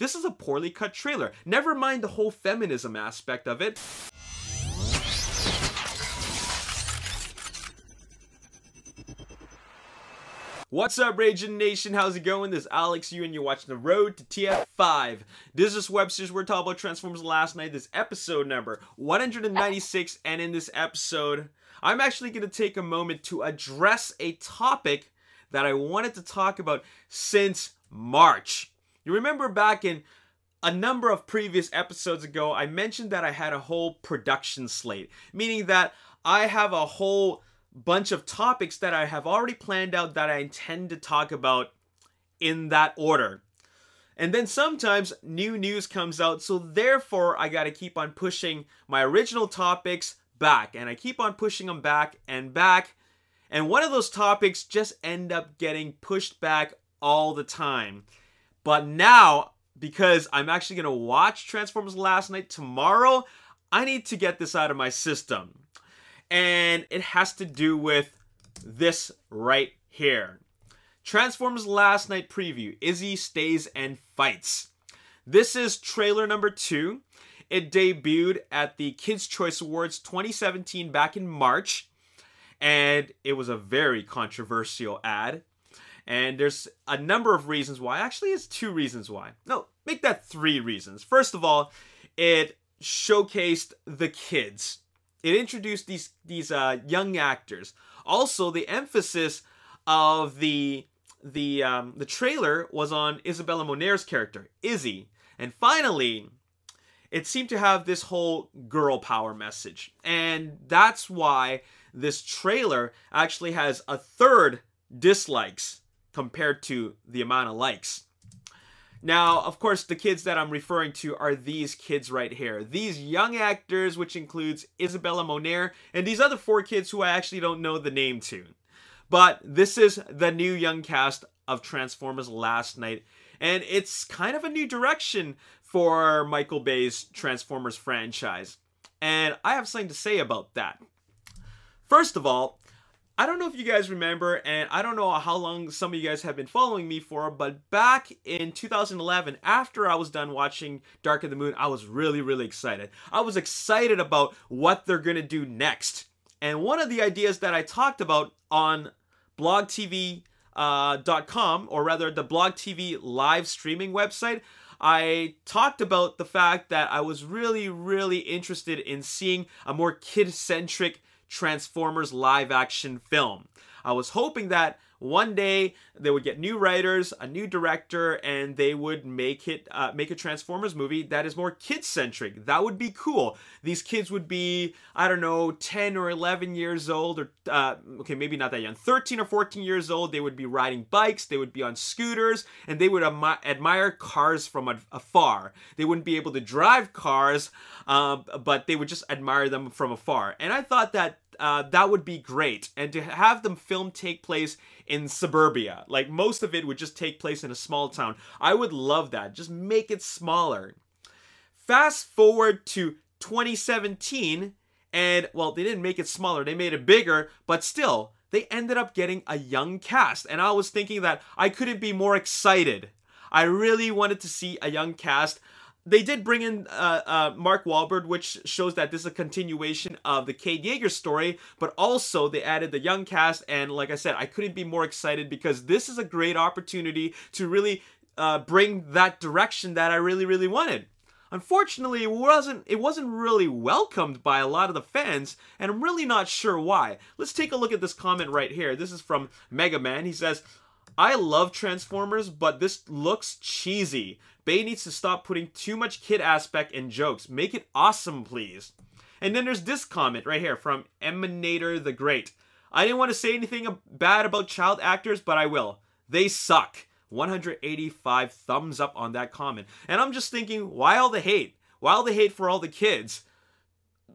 this is a poorly cut trailer. Never mind the whole feminism aspect of it. What's up, Ragin Nation? How's it going? This is Alex, and you're watching The Road to TF5. This is Webster's. We're talking about Transformers last night. This episode number 196, and in this episode, I'm actually going to take a moment to address a topic that I wanted to talk about since March. You remember back in a number of previous episodes ago, I mentioned that I had a whole production slate, meaning that I have a whole bunch of topics that I have already planned out that I intend to talk about in that order. And then sometimes new news comes out, so therefore I gotta keep on pushing my original topics back, and I keep on pushing them back, and one of those topics just end up getting pushed back all the time. But now, because I'm actually gonna watch Transformers last night tomorrow, I need to get this out of my system. And it has to do with this right here. Transformers Last Night Preview. Izzy Stays and Fights. This is trailer number 2. It debuted at the Kids' Choice Awards 2017 back in March. And it was a very controversial ad. And there's a number of reasons why. Actually, it's 2 reasons why. No, make that 3 reasons. First of all, it showcased the kids. It introduced these young actors. Also, the emphasis of the trailer was on Isabella Monier's character, Izzy. And finally, it seemed to have this whole girl power message. And that's why this trailer actually has a third dislikes compared to the amount of likes. Now, of course, the kids that I'm referring to are these kids right here. These young actors, which includes Isabella Monier, and these other 4 kids who I actually don't know the name to. But this is the new young cast of Transformers Last Night, and it's kind of a new direction for Michael Bay's Transformers franchise. And I have something to say about that. First of all, I don't know if you guys remember, and I don't know how long some of you guys have been following me for, but back in 2011, after I was done watching Dark of the Moon, I was really excited. I was excited about what they're going to do next. And one of the ideas that I talked about on blogtv.com, or rather the Blog TV live streaming website, I talked about the fact that I was really interested in seeing a more kid-centric Transformers live action film. I was hoping that one day they would get new writers, a new director, and they would make a Transformers movie that is more kid-centric. That would be cool. These kids would be, I don't know, 10 or 11 years old, or okay, maybe not that young, 13 or 14 years old. They would be riding bikes, they would be on scooters, and they would admire cars from afar. They wouldn't be able to drive cars, but they would just admire them from afar. And I thought that that would be great, and to have them film take place in suburbia, like most of it would just take place in a small town. I would love that. Just make it smaller. Fast forward to 2017, and well, they didn't make it smaller, they made it bigger, but still, they ended up getting a young cast, and I was thinking that I couldn't be more excited. I really wanted to see a young cast. They did bring in Mark Wahlberg, which shows that this is a continuation of the Cade Yeager story, but also they added the young cast, and like I said, I couldn't be more excited because this is a great opportunity to really bring that direction that I really wanted. Unfortunately, it wasn't really welcomed by a lot of the fans, and I'm really not sure why. Let's take a look at this comment right here. This is from Mega Man. He says, "I love Transformers, but this looks cheesy. Bay needs to stop putting too much kid aspect in jokes. Make it awesome, please." And then there's this comment right here from Emanator the Great. "I didn't want to say anything bad about child actors, but I will. They suck." 185 thumbs up on that comment. And I'm just thinking, why all the hate? Why all the hate for all the kids?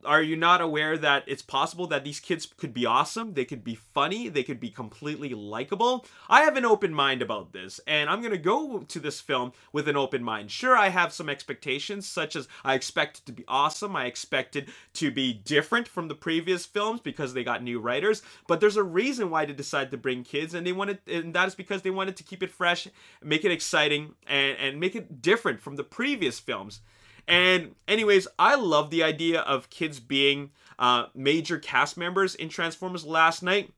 are you not aware that it's possible that these kids could be awesome? They could be funny. They could be completely likable. I have an open mind about this, and I'm going to go to this film with an open mind. Sure, I have some expectations, such as I expect it to be awesome. I expect it to be different from the previous films because they got new writers. But there's a reason why they decided to bring kids, and that is because they wanted to keep it fresh, make it exciting, and make it different from the previous films. And anyways, I love the idea of kids being major cast members in Transformers Last Night,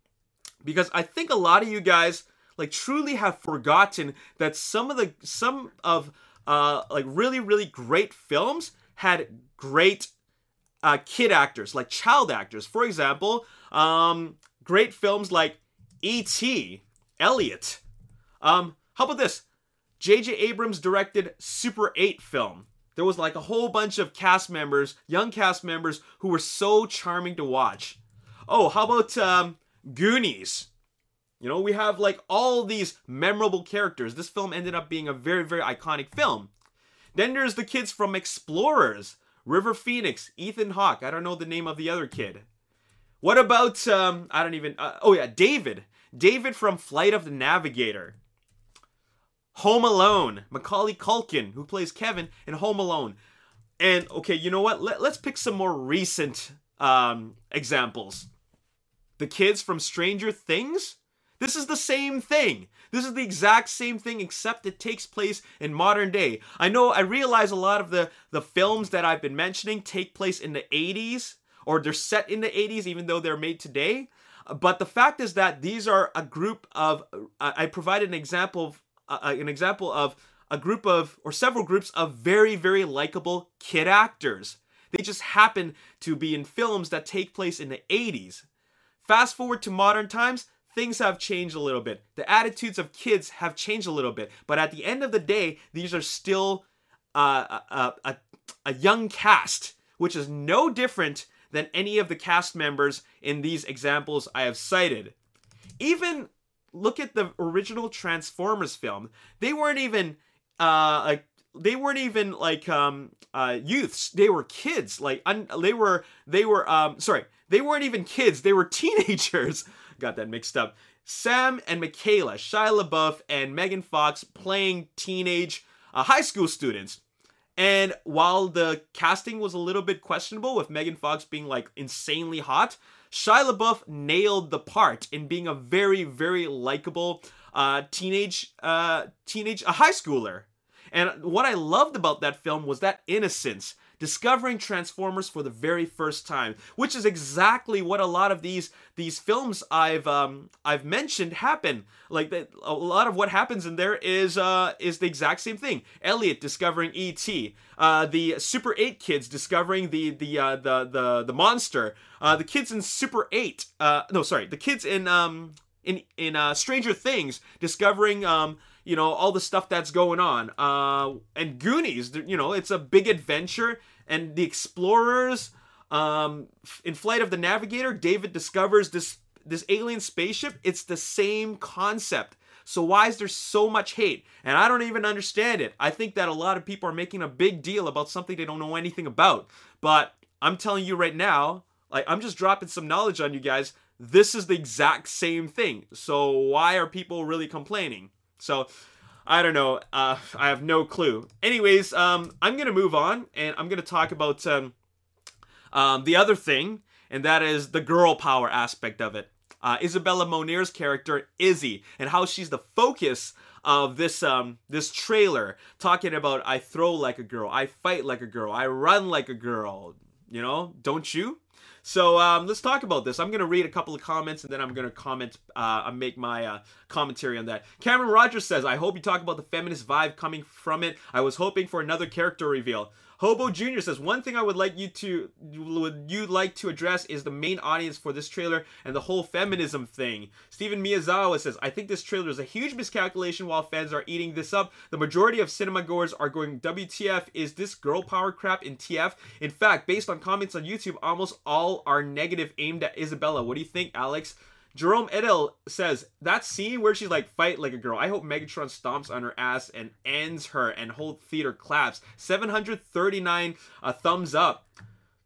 because I think a lot of you guys like truly have forgotten that some of like really great films had great kid actors, like child actors. For example, great films like E.T., Elliot. How about this? J.J. Abrams directed Super 8 film. There was like a whole bunch of cast members, young cast members, who were so charming to watch. Oh, how about Goonies? You know, we have like all these memorable characters. This film ended up being a very iconic film. Then there's the kids from Explorers. River Phoenix, Ethan Hawke. I don't know the name of the other kid. What about, oh yeah, David. David from Flight of the Navigator. Home Alone, Macaulay Culkin, who plays Kevin in Home Alone. And, okay, you know what? Let's pick some more recent examples. The kids from Stranger Things? This is the same thing. This is the exact same thing, except it takes place in modern day. I realize a lot of the films that I've been mentioning take place in the 80s, or they're set in the 80s, even though they're made today. But the fact is that these are a group of, I provided an example of a group of, or several groups of very likable kid actors. They just happen to be in films that take place in the 80s. Fast forward to modern times, things have changed a little bit. The attitudes of kids have changed a little bit. But at the end of the day, these are still a young cast, which is no different than any of the cast members in these examples I have cited. Even look at the original Transformers film. They weren't even youths. They were kids. They weren't even kids. They were teenagers. Got that mixed up. Sam and Michaela, Shia LaBeouf and Megan Fox playing teenage high school students. And while the casting was a little bit questionable, with Megan Fox being like insanely hot, Shia LaBeouf nailed the part in being a very likable teenage high schooler. And what I loved about that film was that innocence, discovering Transformers for the very first time, which is exactly what a lot of these films I've mentioned happen. Like a lot of what happens in there is the exact same thing. Elliot discovering E.T., the Super 8 kids discovering the monster, the kids in Super 8, the kids in Stranger Things discovering all the stuff that's going on. And Goonies, it's a big adventure. And the Explorers, in Flight of the Navigator, David discovers this alien spaceship. It's the same concept. So why is there so much hate? And I don't even understand it. I think that a lot of people are making a big deal about something they don't know anything about. But I'm telling you right now, I'm just dropping some knowledge on you guys. This is the exact same thing. So why are people really complaining? So I don't know. I have no clue. Anyways, I'm going to move on, and I'm going to talk about the other thing, and that is the girl power aspect of it. Isabella Monier's character, Izzy, and how she's the focus of this trailer, talking about, I throw like a girl, I fight like a girl, I run like a girl, don't you? So let's talk about this. I'm going to read a couple of comments, and then I'm going to comment, make my commentary on that. Cameron Rogers says, I hope you talk about the feminist vibe coming from it. I was hoping for another character reveal. Hobo Jr. says, one thing I would like to address is the main audience for this trailer and the whole feminism thing. Steven Miyazawa says, I think this trailer is a huge miscalculation while fans are eating this up. The majority of cinema goers are going, WTF, is this girl power crap in TF? In fact, based on comments on YouTube, almost all are negative aimed at Isabella. What do you think, Alex? Jerome Edel says, that scene where she's like, fight like a girl. I hope Megatron stomps on her ass and ends her and whole theater claps. 739 thumbs up.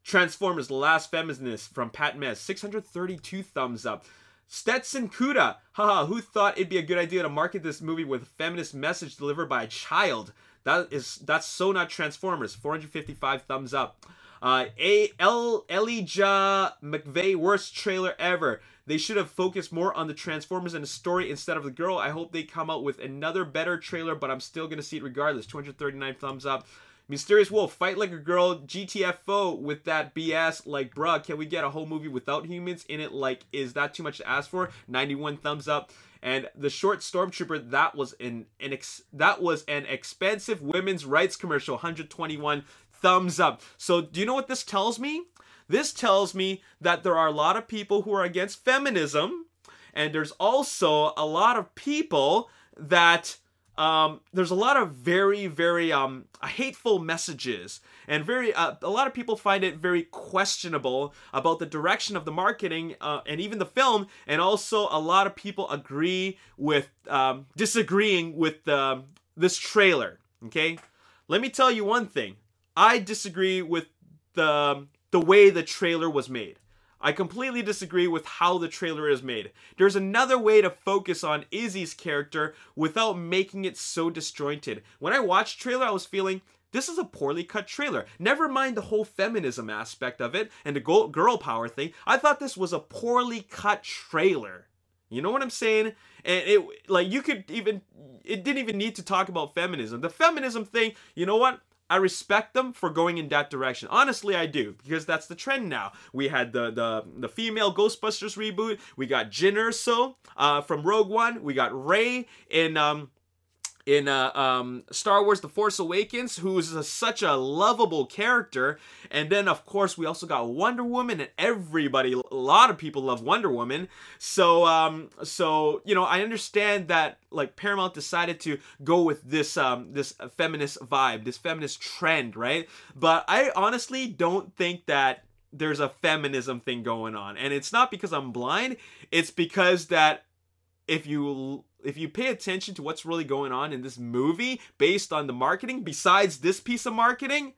Transformers: The Last Feminist from Pat Mez, 632 thumbs up. Stetson Kuda, haha, who thought it'd be a good idea to market this movie with a feminist message delivered by a child? That's so not Transformers, 455 thumbs up. Elijah McVeigh, worst trailer ever. They should have focused more on the Transformers and the story instead of the girl. I hope they come out with another better trailer, but I'm still gonna see it regardless. 239 thumbs up. Mysterious Wolf, fight like a girl. GTFO with that BS. Like, bruh, can we get a whole movie without humans in it? Like, is that too much to ask for? 91 thumbs up. And the short Stormtrooper, that was an expensive women's rights commercial. 121 thumbs up. So do you know what this tells me? This tells me that there are a lot of people who are against feminism, and there's also a lot of people that there's a lot of very, very hateful messages, and a lot of people find it very questionable about the direction of the marketing and even the film, and also a lot of people disagreeing with this trailer. Okay, let me tell you one thing. I disagree with the way the trailer was made. I completely disagree with how the trailer is made. There's another way to focus on Izzy's character without making it so disjointed. When I watched the trailer, I was feeling, this is a poorly cut trailer. Never mind the whole feminism aspect of it and the girl power thing. I thought this was a poorly cut trailer. You know what I'm saying? And it didn't even need to talk about feminism. The feminism thing, you know what? I respect them for going in that direction. Honestly, I do, because that's the trend now. We had the female Ghostbusters reboot. We got Jyn Erso from Rogue One. We got Rey in Star Wars The Force Awakens, who's such a lovable character. And then, of course, we also got Wonder Woman, and a lot of people love Wonder Woman. So, you know, I understand that, like, Paramount decided to go with this feminist vibe, this feminist trend, right? But I honestly don't think that there's a feminism thing going on. And it's not because I'm blind. It's because that if you pay attention to what's really going on in this movie based on the marketing, besides this piece of marketing,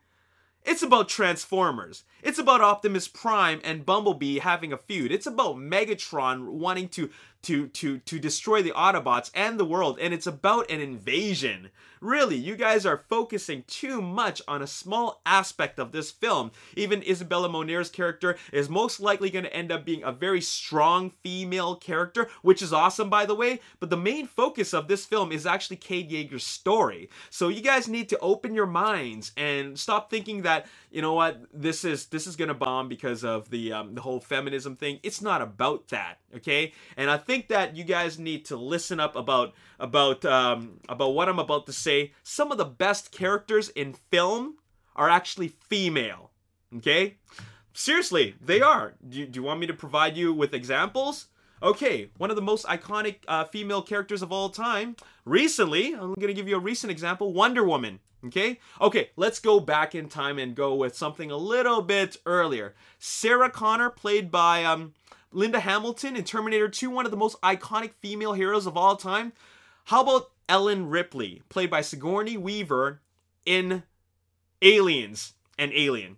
it's about Transformers. It's about Optimus Prime and Bumblebee having a feud. It's about Megatron wanting to destroy the Autobots and the world, and it's about an invasion. Really, you guys are focusing too much on a small aspect of this film. Even Isabella Monier's character is most likely going to end up being a very strong female character, which is awesome, by the way, but the main focus of this film is actually Cade Yeager's story. So you guys need to open your minds and stop thinking that, you know what, this is going to bomb because of the whole feminism thing. It's not about that, okay? And I think that you guys need to listen up about what I'm about to say. Some of the best characters in film are actually female, okay? Seriously, they are. Do you want me to provide you with examples? Okay, one of the most iconic female characters of all time. Recently, I'm going to give you a recent example, Wonder Woman. Okay, let's go back in time and go with something a little bit earlier. Sarah Connor, played by Linda Hamilton in Terminator 2, one of the most iconic female heroes of all time. How about Ellen Ripley, played by Sigourney Weaver in Aliens and Alien?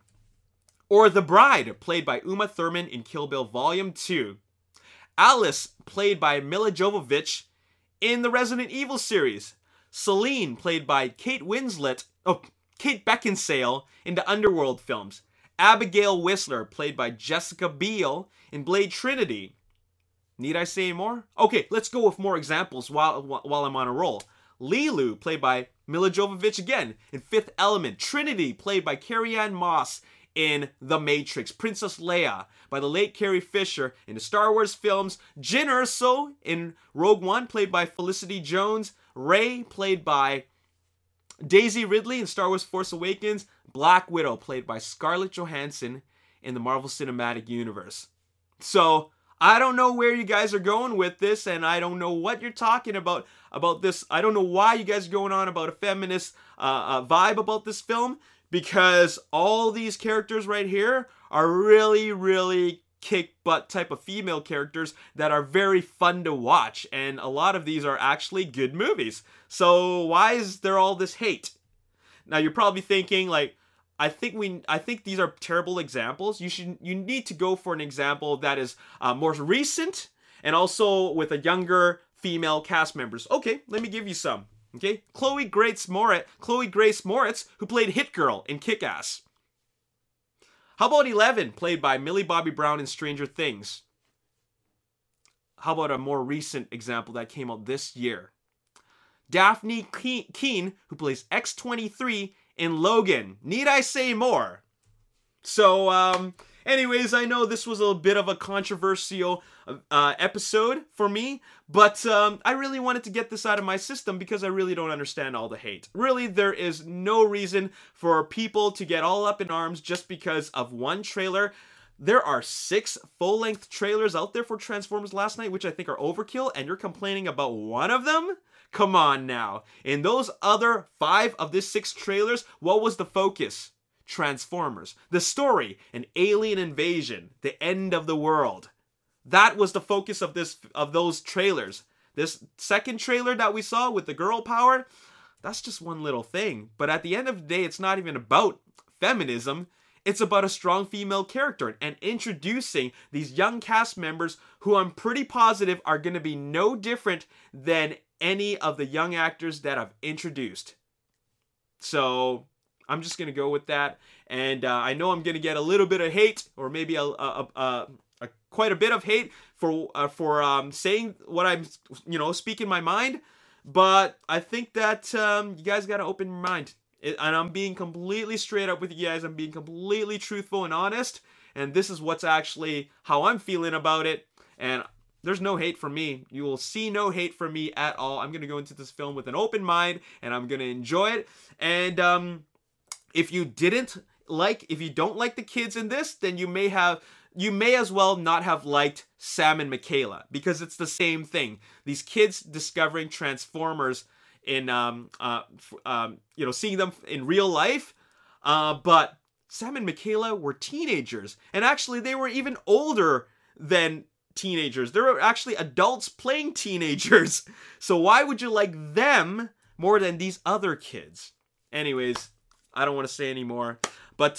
Or The Bride, played by Uma Thurman in Kill Bill Volume 2. Alice, played by Mila Jovovich in the Resident Evil series. Celine, played by Kate Beckinsale in the Underworld films. Abigail Whistler, played by Jessica Biel in Blade Trinity. Need I say more? Okay, let's go with more examples while I'm on a roll. Lilu, played by Mila Jovovich again in Fifth Element. Trinity, played by Carrie-Anne Moss in The Matrix. Princess Leia, by the late Carrie Fisher in the Star Wars films. Jyn Erso in Rogue One, played by Felicity Jones. Rey, played by Daisy Ridley in Star Wars Force Awakens. Black Widow, played by Scarlett Johansson in the Marvel Cinematic Universe. So, I don't know where you guys are going with this, and I don't know what you're talking about this. I don't know why you guys are going on about a feminist vibe about this film, because all these characters right here are really, really kick-butt type of female characters that are very fun to watch, and a lot of these are actually good movies. So why is there all this hate? Now you're probably thinking, like, I think these are terrible examples. You need to go for an example that is more recent and also with a younger female cast members. Okay, let me give you some. Okay, Chloe Grace Moritz, who played Hit Girl in Kick-Ass. How about Eleven, played by Millie Bobby Brown in Stranger Things? How about a more recent example that came out this year? Daphne Keane, who plays X-23 in Logan. Need I say more? So, anyways, I know this was a bit of a controversial episode for me, but I really wanted to get this out of my system because I really don't understand all the hate. Really, there is no reason for people to get all up in arms just because of one trailer. There are 6 full-length trailers out there for Transformers last night, which I think are overkill, and you're complaining about one of them? Come on now. In those other 5 of the 6 trailers, what was the focus? Transformers. The story, an alien invasion, the end of the world. That was the focus of those trailers. This second trailer that we saw with the girl power, that's just one little thing. But at the end of the day, it's not even about feminism. It's about a strong female character and introducing these young cast members who I'm pretty positive are going to be no different than any of the young actors that I've introduced. So I'm just going to go with that. And I know I'm going to get a little bit of hate, or maybe quite a bit of hate for saying what I'm, speaking my mind. But I think that you guys got to open your mind. And I'm being completely straight up with you guys. I'm being completely truthful and honest. And this is what's actually how I'm feeling about it. And there's no hate from me. You will see no hate from me at all. I'm going to go into this film with an open mind. And I'm going to enjoy it. And if you don't like the kids in this, then you may as well not have liked Sam and Michaela. Because it's the same thing. These kids discovering Transformers in seeing them in real life, but Sam and Michaela were teenagers, and actually they were even older than teenagers. They were actually adults playing teenagers. So why would you like them more than these other kids? Anyways, I don't want to say anymore. But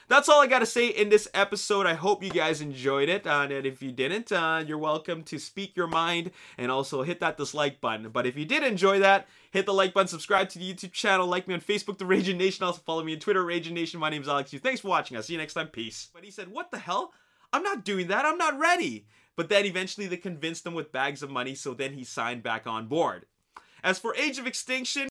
that's all I got to say in this episode. I hope you guys enjoyed it. And if you didn't, you're welcome to speak your mind and also hit that dislike button. But if you did enjoy that, hit the like button, subscribe to the YouTube channel, like me on Facebook, The Ragin Nation. Also follow me on Twitter, Ragin Nation. My name is Alex Yu. Thanks for watching. I'll see you next time. Peace. But he said, what the hell? I'm not doing that. I'm not ready. But then eventually they convinced him with bags of money, so then he signed back on board. As for Age of Extinction,